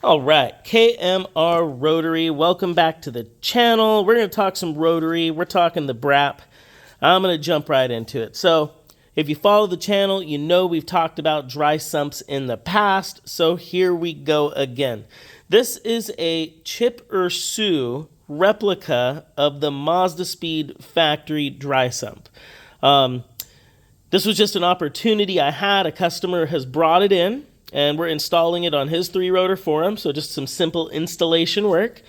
All right, KMR Rotary, welcome back to the channel. We're going to talk some Rotary. We're talking the BRAP. I'm going to jump right into it. So if you follow the channel, you know we've talked about dry sumps in the past. So here we go again. This is a chip or sew replica of the Mazda Speed factory dry sump. This was just an opportunity I had. A customer has brought it in, and we're installing it on his 3-rotor for him, so just some simple installation work.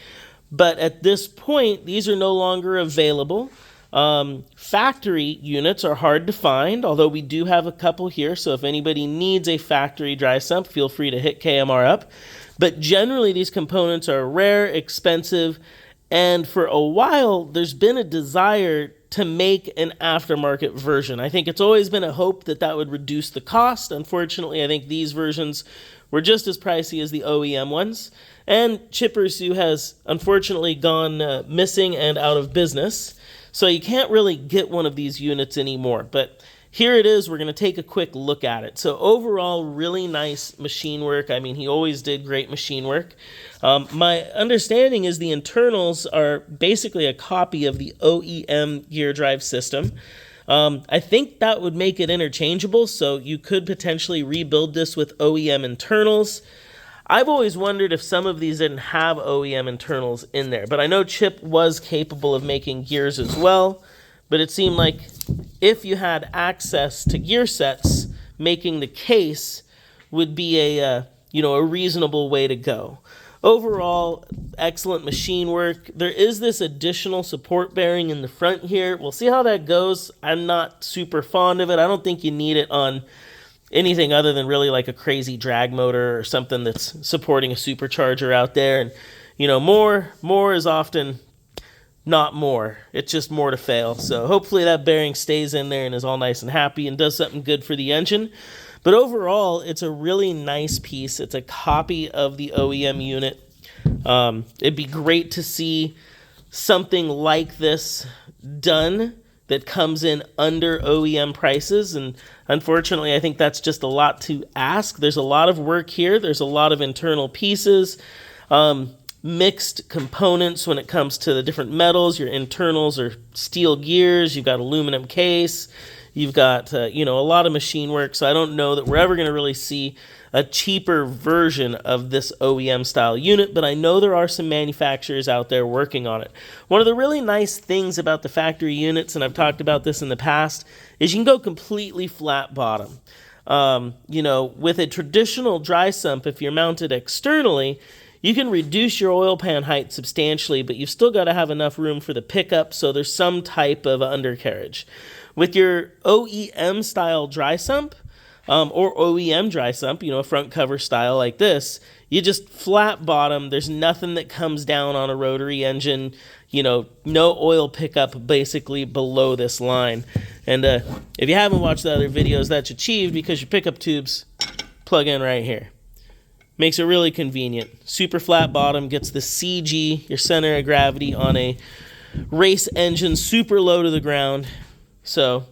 But at this point, these are no longer available. Factory units are hard to find, although we do have a couple here, so if anybody needs a factory dry sump, feel free to hit KMR up. But generally, these components are rare, expensive, and for a while, there's been a desire to make an aftermarket version. I think it's always been a hope that that would reduce the cost. Unfortunately, I think these versions were just as pricey as the OEM ones. And Chip or Sew has unfortunately gone missing and out of business. So you can't really get one of these units anymore. But here it is. We're going to take a quick look at it. So overall, really nice machine work. I mean, he always did great machine work. My understanding is the internals are basically a copy of the OEM gear drive system. I think that would make it interchangeable, so you could potentially rebuild this with OEM internals. I've always wondered if some of these didn't have OEM internals in there, but I know Chip was capable of making gears as well. But it seemed like if you had access to gear sets, making the case would be a reasonable way to go. Overall, excellent machine work. There is this additional support bearing in the front here. We'll see how that goes. I'm not super fond of it. I don't think you need it on anything other than really like a crazy drag motor or something that's supporting a supercharger out there. And, more is often not more. It's just more to fail. So hopefully that bearing stays in there and is all nice and happy and does something good for the engine. But overall, it's a really nice piece. It's a copy of the OEM unit. It'd be great to see something like this done that comes in under OEM prices. And unfortunately, I think that's just a lot to ask. There's a lot of work here. There's a lot of internal pieces. Mixed components when it comes to the different metals. Your internals are steel gears. You've got aluminum case. You've got, a lot of machine work. So I don't know that we're ever going to really see a cheaper version of this OEM style unit, but I know there are some manufacturers out there working on it. One of the really nice things about the factory units, and I've talked about this in the past, is you can go completely flat bottom. With a traditional dry sump, if you're mounted externally, you can reduce your oil pan height substantially, but you've still got to have enough room for the pickup, so there's some type of undercarriage. With your OEM style dry sump, or OEM dry sump, a front cover style like this, you just flat bottom. There's nothing that comes down on a rotary engine, no oil pickup basically below this line. And if you haven't watched the other videos, that's achieved because your pickup tubes plug in right here. Makes it really convenient. Super flat bottom, gets the CG, your center of gravity, on a race engine, super low to the ground. So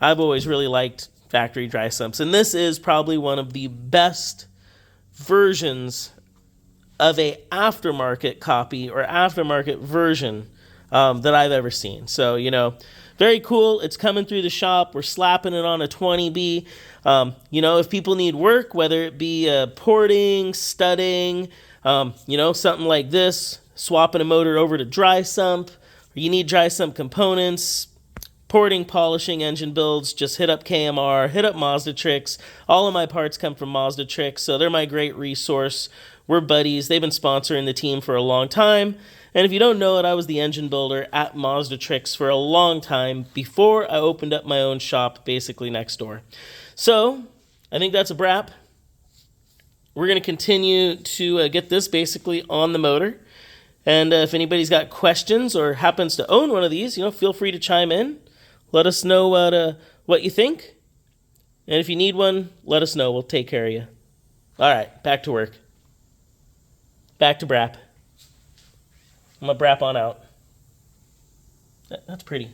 I've always really liked factory dry sumps. And this is probably one of the best versions of a aftermarket copy or aftermarket version that I've ever seen. So, very cool. It's coming through the shop. We're slapping it on a 20B. If people need work, whether it be porting, studding, something like this, swapping a motor over to dry sump, or you need dry sump components, porting, polishing, engine builds, just hit up KMR, hit up Mazda Tricks. All of my parts come from Mazda Tricks, so they're my great resource. We're buddies. They've been sponsoring the team for a long time. And if you don't know it, I was the engine builder at Mazda Tricks for a long time before I opened up my own shop basically next door. So I think that's a wrap. We're going to continue to get this basically on the motor. And if anybody's got questions or happens to own one of these, feel free to chime in. Let us know what you think. And if you need one, let us know. We'll take care of you. All right, back to work. Back to BRAP. I'm going to BRAP on out. That's pretty.